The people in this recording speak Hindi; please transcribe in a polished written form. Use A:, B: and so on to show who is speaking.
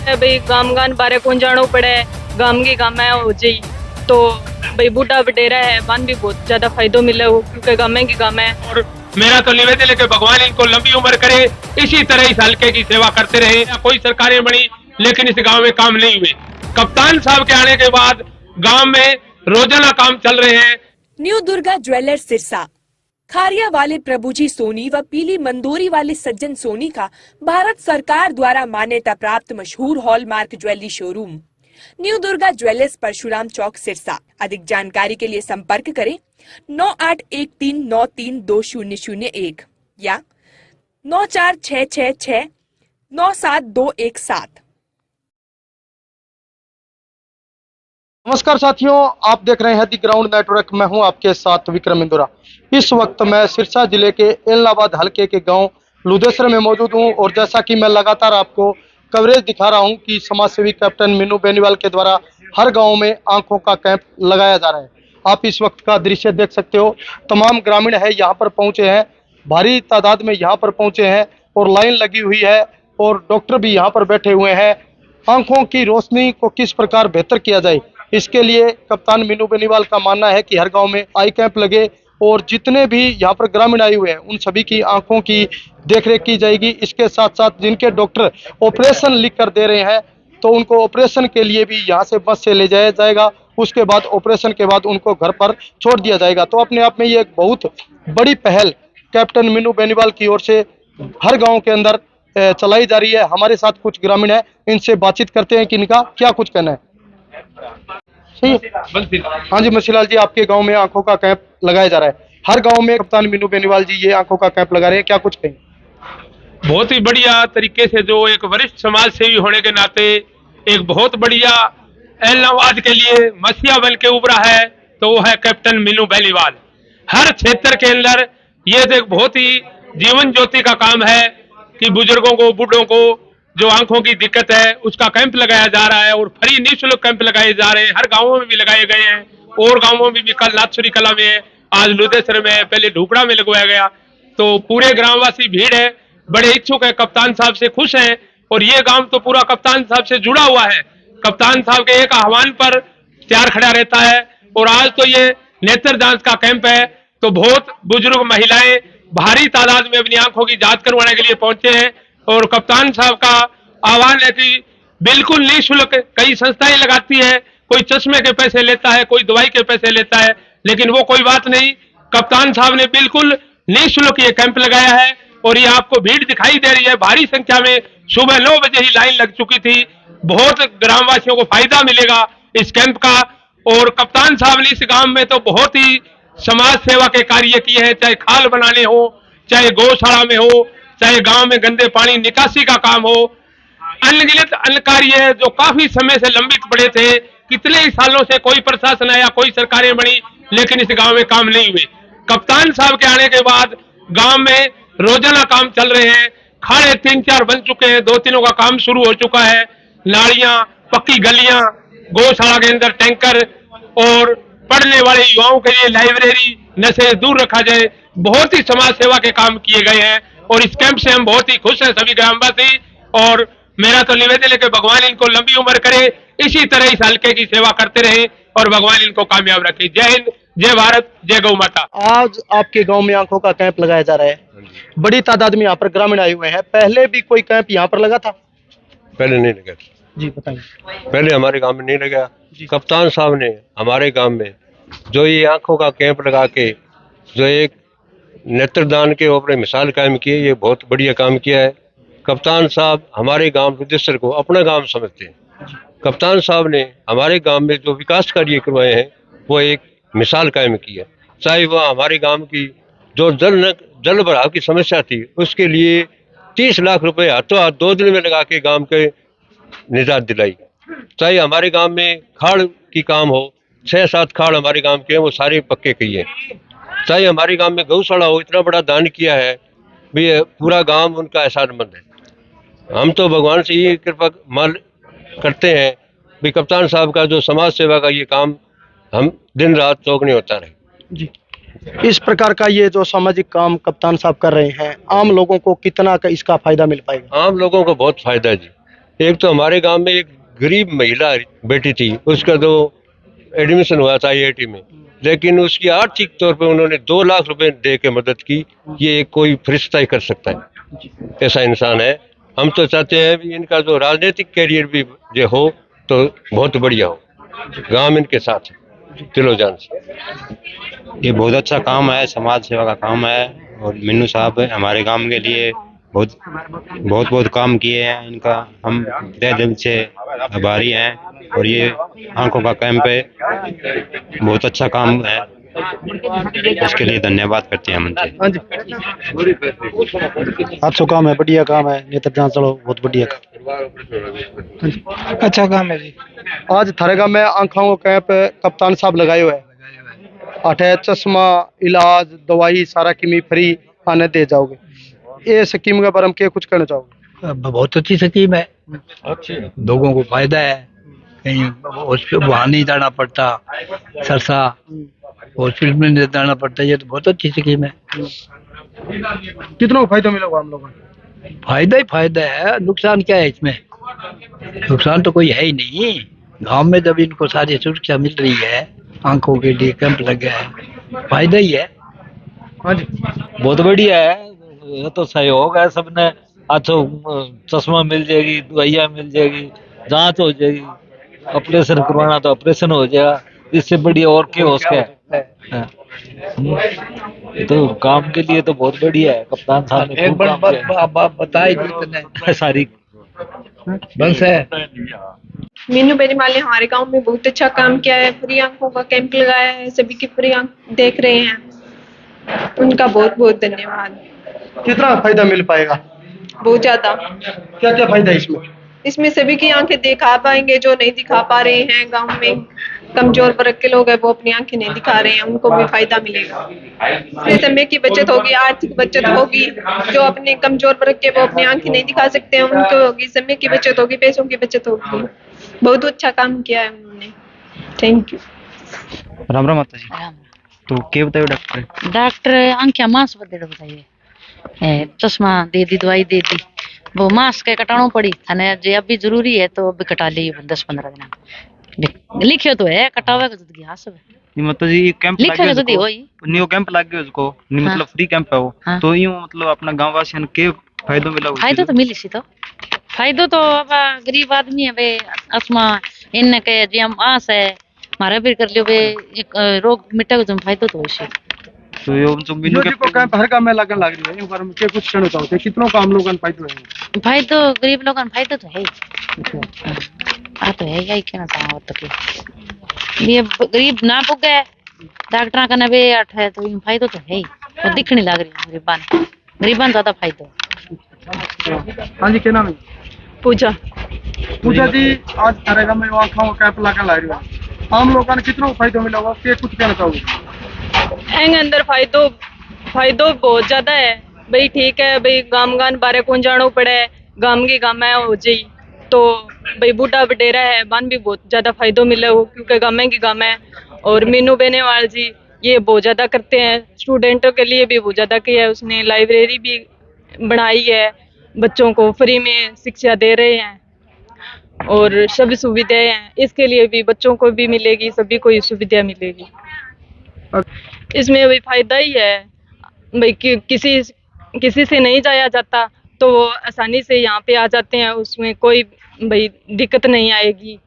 A: भाई गाम गान बारे कौन जानो पड़े, गाम की गाम है हो जाई तो भाई बूढ़ा बटेरा है मान भी बहुत ज्यादा फायदो मिले हो क्योंकि गामे की गाम है।
B: और मेरा तो निवेदन है कि भगवान इनको लंबी उम्र करे, इसी तरह इस हल्के की सेवा करते रहे। कोई सरकारें बनी लेकिन इस गांव में काम नहीं हुए। कप्तान साहब के आने के बाद गांव में रोजाना काम चल रहे हैं।
C: न्यू दुर्गा ज्वेलर्स सिरसा, खारिया वाले प्रभुजी सोनी व पीली मंदोरी वाले सज्जन सोनी का भारत सरकार द्वारा मान्यता प्राप्त मशहूर hallmark jewellery showroom new Durga jewellers, Parshuram Chowk, Sirsa. अधिक जानकारी के लिए संपर्क करें 9813932001 या 9466697217।
D: नमस्कार साथियों, आप देख रहे हैं दी ग्राउंड नेटवर्क। मैं हूं आपके साथ विक्रम इंदुरा। इस वक्त मैं सिरसा जिले के एलनाबाद हलके के गांव लुदेसर में मौजूद हूं और जैसा कि मैं लगातार आपको कवरेज दिखा रहा हूं कि समाजसेवी कैप्टन मीनू बेनीवाल के द्वारा हर गांव में आंखों का कैंप लगाया जा रहा है। आप इस वक्त का दृश्य देख सकते हो। तमाम ग्रामीण है यहाँ पर पहुंचे हैं, भारी तादाद में यहाँ पर पहुंचे हैं और लाइन लगी हुई है और डॉक्टर भी यहाँ पर बैठे हुए हैं। आंखों की रोशनी को किस प्रकार बेहतर किया जाए, इसके लिए कप्तान मीनू बेनीवाल का मानना है कि हर गांव में आई कैंप लगे और जितने भी यहाँ पर ग्रामीण आए हुए हैं उन सभी की आंखों की देखरेख की जाएगी। इसके साथ साथ जिनके डॉक्टर ऑपरेशन लिख कर दे रहे हैं तो उनको ऑपरेशन के लिए भी यहाँ से बस से ले जाया जाएगा। उसके बाद ऑपरेशन के बाद उनको घर पर छोड़ दिया जाएगा। तो अपने आप में ये एक बहुत बड़ी पहल कैप्टन मीनू बेनीवाल की ओर से हर गाँव के अंदर चलाई जा रही है। हमारे साथ कुछ ग्रामीण है, इनसे बातचीत करते हैं कि इनका क्या कुछ कहना है। सही है। हाँ जी मसीलाल जी, आपके गांव में आंखों का कैंप लगाया जा रहा है। हर गांव में कप्तान मीनू बेनीवाल जी ये आंखों का कैंप लगा रहे हैं, क्या कुछ कहें?
B: बहुत ही बढ़िया तरीके से, जो एक वरिष्ठ समाज सेवी होने के नाते एक बहुत बढ़िया एलनाबाद के लिए मसीहा बन के उभरा है तो वो है कैप्टन मीनू बेनीवाल। हर क्षेत्र के अंदर ये एक बहुत ही जीवन ज्योति का काम है कि बुजुर्गों को, बूढ़ों को जो आंखों की दिक्कत है उसका कैंप लगाया जा रहा है और फ्री निःशुल्क कैंप लगाए जा रहे हैं। हर गांवों में भी लगाए गए हैं और गांवों में भी, कल नाथसुरी कला में है, आज लुदेसर में है, पहले ढुकड़ा में लगवाया गया। तो पूरे ग्रामवासी भीड़ है, बड़े इच्छुक है, कप्तान साहब से खुश हैं और ये गांव तो पूरा कप्तान साहब से जुड़ा हुआ है। कप्तान साहब के एक आह्वान पर तैयार खड़ा रहता है और आज तो ये नेत्र जांच का कैंप है तो बहुत बुजुर्ग महिलाएं भारी तादाद में अपनी आंखों की जांच करवाने के लिए पहुंचे हैं और कप्तान साहब का आह्वान है कि बिल्कुल निःशुल्क, कई संस्थाएं लगाती है, कोई चश्मे के पैसे लेता है, कोई दवाई के पैसे लेता है, लेकिन वो कोई बात नहीं, कप्तान साहब ने बिल्कुल निःशुल्क ये कैंप लगाया है और ये आपको भीड़ दिखाई दे रही है। भारी संख्या में सुबह 9 बजे ही लाइन लग चुकी थी। बहुत ग्रामवासियों को फायदा मिलेगा इस कैंप का और कप्तान साहब ने इस गांव में तो बहुत ही समाज सेवा के कार्य किए हैं, चाहे खाल बनाने हो, चाहे गौशाला में हो, चाहे गांव में गंदे पानी निकासी का काम हो, अनगिनत अन्य कार्य जो काफी समय से लंबित पड़े थे। कितने ही सालों से कोई प्रशासन आया, कोई सरकारें बनी लेकिन इस गांव में काम नहीं हुए। कप्तान साहब के आने के बाद गांव में रोजाना काम चल रहे हैं। खाड़े 3-4 बन चुके हैं, 2-3 का काम शुरू हो चुका है। नालियां, पक्की गलियां, गौशाला के अंदर टैंकर और पढ़ने वाले युवाओं के लिए लाइब्रेरी, नशे दूर रखा जाए, बहुत ही समाज सेवा के काम किए गए हैं और इस कैंप से हम बहुत ही खुश हैं सभी ग्रामवासी। और मेरा तो निवेदन है कि भगवान इनको लंबी उम्र करे, इसी तरह इस हल्के की सेवा करते रहे और भगवान इनको कामयाब रखे। जय हिंद, जय भारत, जय गौ माता।
D: आज आपके गांव में आंखों का कैंप लगाया जा रहा है, बड़ी तादाद में यहाँ पर ग्रामीण आए हुए हैं। पहले भी कोई कैंप यहाँ पर लगा था?
E: पहले नहीं लगा
D: जी बताइए।
E: पहले हमारे गांव में नहीं लगा। कप्तान साहब ने हमारे गांव में जो ये आंखों का कैंप लगा के जो एक नेत्रदान के ऊपर मिसाल कायम की है, ये बहुत बढ़िया काम किया है। कप्तान साहब हमारे गांव लुदेसर को अपना गांव समझते हैं। कप्तान साहब ने हमारे गांव में जो विकास कार्य करवाए हैं वो एक मिसाल कायम की है। चाहे वह हमारे गांव की जो जल भराव की समस्या थी उसके लिए 30 लाख रुपए हाथों हाथ 2 दिन में लगा के गांव के निजात दिलाई। चाहे हमारे गांव में खाड़ की काम हो, 6-7 खाड़ हमारे गांव के हैं, वो सारे पक्के किए। चाहे हमारे गांव में गौशाला हो, इतना बड़ा दान किया है भी पूरा गांव उनका एहसानमंद है। हम तो भगवान से ये कृपा मान करते हैं भी कप्तान साहब का जो समाज सेवा का ये काम हम दिन रात चौकने होता रहे
D: जी। इस प्रकार का ये जो सामाजिक काम कप्तान साहब कर रहे हैं, आम लोगों को कितना का इसका फायदा मिल पाएगा?
E: आम लोगों को बहुत फायदा है जी। एक तो हमारे गांव में एक गरीब महिला बेटी थी, उसका तो एडमिशन हुआ था IIT में, लेकिन उसकी आर्थिक तौर पे उन्होंने 2 लाख रुपए दे के मदद की। ये कोई फरिश्ता ही कर सकता है, ऐसा इंसान है। हम तो चाहते हैं भी इनका जो राजनीतिक कैरियर भी जो हो तो बहुत बढ़िया हो, गांव इनके साथ है दिलो जान से।
F: ये बहुत अच्छा काम है, समाज सेवा का काम है। और मिन्नू साहब हमारे गांव के लिए बहुत काम किए हैं। इनका हम तहे दिल से आभारी हैं। और ये आंखों का कैंप है, बहुत अच्छा काम है, इसके लिए धन्यवाद करते हैं हम इनसे।
D: हाँ जी,
G: अच्छा काम है, बढ़िया काम है, नेत्र जांच चलो बहुत बढ़िया अच्छा काम है जी।
D: आज थारे गांव में आंखों का कैंप कप्तान साहब लगाए हुए हैं। अठे चश्मा, इलाज, दवाई सारा किमी फ्री आने दे जाओगे। ये स्कीम के बारे में क्या कुछ कहना चाहोगे?
G: बहुत अच्छी स्कीम है, लोगों को फायदा है, कहीं हॉस्पिटल वहाँ नहीं जाना पड़ता, सरसा हॉस्पिटल में नहीं जाना पड़ता। ये तो बहुत अच्छी स्कीम है।
D: कितना फायदा मिलेगा हम लोगों को?
G: फायदा ही फायदा है, नुकसान क्या है इसमें? नुकसान तो कोई है ही नहीं। गांव में जब इनको सारी सुरक्षा मिल रही है, आंखों के लिए कैंप लगे है, फायदा ही है।
D: हाँ जी,
H: बहुत बढ़िया है, ये तो सहयोग है सबने। अच्छा चश्मा मिल जाएगी, दवाइयाँ मिल जाएगी, जांच हो जाएगी, ऑपरेशन करवाना तो ऑपरेशन हो जाएगा। इससे बढ़िया और क्या हो सकता है? ये तो काम के लिए तो बहुत बढ़िया है। कप्तान साहब ने
G: एक बार बताई
H: सारी
G: बस है।
I: मीनू बेनीवाल ने हमारे गांव में बहुत अच्छा काम किया है। फ्री आंखों का कैंप लगाया है, सभी की फ्री आंख देख रहे हैं, उनका बहुत बहुत धन्यवाद।
D: कितना फायदा मिल पाएगा?
I: बहुत ज्यादा।
D: क्या क्या फायदा है इसमें?
I: इसमें सभी की आंखें दिखा पाएंगे जो नहीं दिखा पा रहे हैं। गांव में कमजोर वर्ग के लोग हैं, वो अपनी आंखें नहीं दिखा रहे हैं, उनको भी फायदा मिलेगा। इसमें समय की बचत होगी, आर्थिक बचत होगी। जो अपने कमजोर वर्ग के वो अपनी आंखें नहीं दिखा सकते हैं, उनको होगी। समय की बचत होगी, पैसों की बचत होगी। बहुत अच्छा काम किया है उन्होंने। Thank you.
J: राम राम माता जी। तो क्या बताइए डॉक्टर?
K: डॉक्टर आंखें मांस बदल बताइए, चश्मा दे दी, दवाई दे दी, वो मास्क के कटाणो पड़ी थाने जे अभी जरूरी है तो अभी कटा ली 10-15 दिन। लिखियो तो है कटावे को जल्दी हां सब
J: नहीं माता जी, ये कैंप
K: लिखियो
J: लगे
K: जल्दी होई
J: न्यू कैंप लग गयो उसको नहीं, मतलब फ्री कैंप है वो। तो यूं मतलब अपना गांव वासियों के फायदा मिला?
K: फायदा तो मिली सी, तो फायदो तो अब गरीब आदमी है वे आसमा इन के जे हम आस है मारा भी कर लियो वे रोग मिटा को तुम फायदा तो होसी।
J: तो ये जो मीनू के
D: कैंप हर काम में लगन लग रही है, इन बारे में क्या कुछ कहना चाहोगे? कितनों काम लोगन फायदा है?
K: फायदा गरीब लोगन फायदा तो है आ तो है यही कहना चाहूँ तो कि ये गरीब ना पुगे डॉक्टर का नबे 8 है तो फायदा तो है ही, और दिखने लग रही है गरीबान ज्यादा फायदा।
D: हाँ जी, क्या नाम है?
A: पूजा।
D: पूजा जी, आज थारेगा में आंखों का कैंप लगन लग रही है, आम लोगों ने कितना फायदा मिला होगा, क्या कुछ कहना चाहोगे?
A: एंग अंदर फायदो बहुत ज्यादा है भाई। ठीक है भाई, गाम गान बारे कौन जानो पड़े, गाम की गाम है हो जाई तो भाई बूढ़ा बटेरा है बान भी बहुत ज्यादा फायदो मिले हो, क्योंकि गामे की गाम है। और मीनू बेनीवाल जी ये बहुत ज्यादा करते हैं, स्टूडेंटों के लिए भी बहुत ज्यादा किया है उसने। लाइब्रेरी भी बनाई है, बच्चों को फ्री में शिक्षा दे रहे हैं और सभी सुविधाएं हैं, इसके लिए भी बच्चों को भी मिलेगी, सभी को सुविधा मिलेगी। इसमें भी फायदा ही है भाई कि किसी से नहीं जाया जाता तो वो आसानी से यहाँ पे आ जाते हैं, उसमें कोई भाई दिक्कत नहीं आएगी।